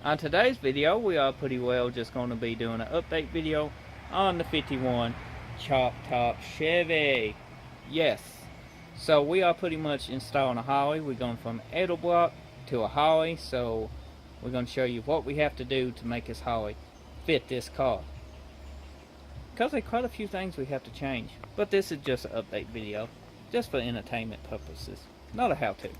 On today's video, we are pretty well just going to be doing an update video on the 51 ChopTop Chevy. Yes, so we are pretty much installing a HOLLEY. We're going from Edel block to a HOLLEY, so we're going to show you what we have to do to make this HOLLEY fit this car. Because there are quite a few things we have to change, but this is just an update video, just for entertainment purposes, not a how-to.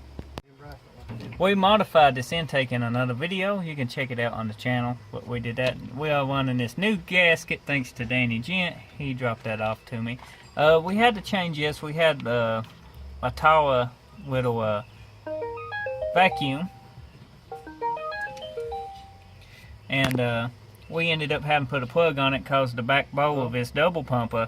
We modified this intake in another video. You can check it out on the channel. But we did that. We are running this new gasket thanks to Danny Gent. He dropped that off to me. We had to change this. We had a taller little vacuum, and we ended up having to put a plug on it because the back bowl of this double pumper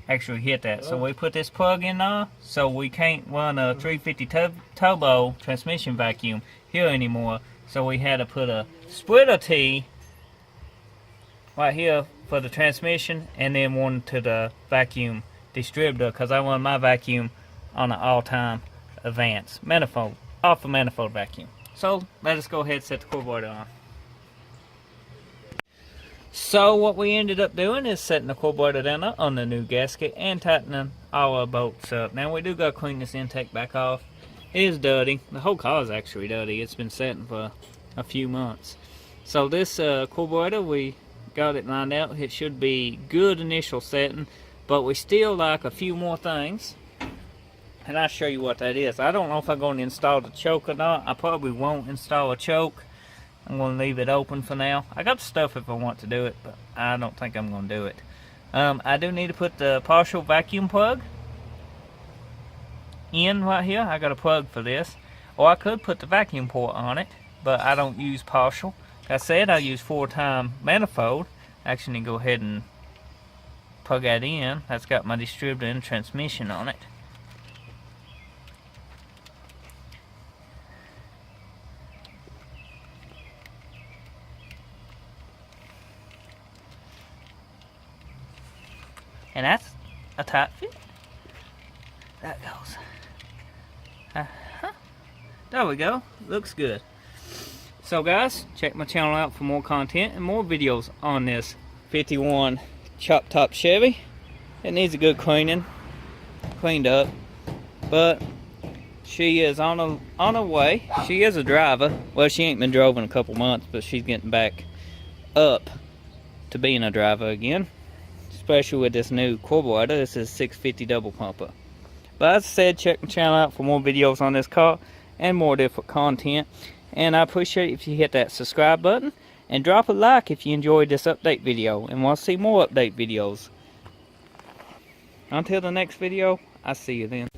actually hit that. So we put this plug in there, so we can't run a 350 turbo transmission vacuum here anymore. So we had to put a splitter T right here for the transmission, and then one to the vacuum distributor, because I run my vacuum on an all-time advance manifold, off a manifold vacuum. So let us go ahead and set the carburetor on. So what we ended up doing is setting the carburetor down on the new gasket and tightening all our bolts up. Now we do got to clean this intake back off. It is dirty. The whole car is actually dirty. It's been setting for a few months. So this carburetor, we got it lined out. It should be good initial setting, but we still like a few more things. And I'll show you what that is. I don't know if I'm going to install the choke or not. I probably won't install a choke. I'm going to leave it open for now. I got the stuff if I want to do it, but I don't think I'm going to do it. I do need to put the partial vacuum plug in right here. I got a plug for this. Or I could put the vacuum port on it, but I don't use partial. Like I said, I use 4-time manifold. Actually, go ahead and plug that in. That's got my distributor and transmission on it. And that's a tight fit. That goes. There we go. Looks good. So guys, check my channel out for more content and more videos on this 51 ChopTop Chevy. It needs a good cleaning. Cleaned up. But she is on her way. She is a driver. Well, she ain't been drove in a couple months, but she's getting back up to being a driver again. Especially with this new carburetor. This is 650 double pumper. But as I said, check my channel out for more videos on this car and more different content. And I appreciate if you hit that subscribe button and drop a like if you enjoyed this update video and want to see more update videos. Until the next video, I'll see you then.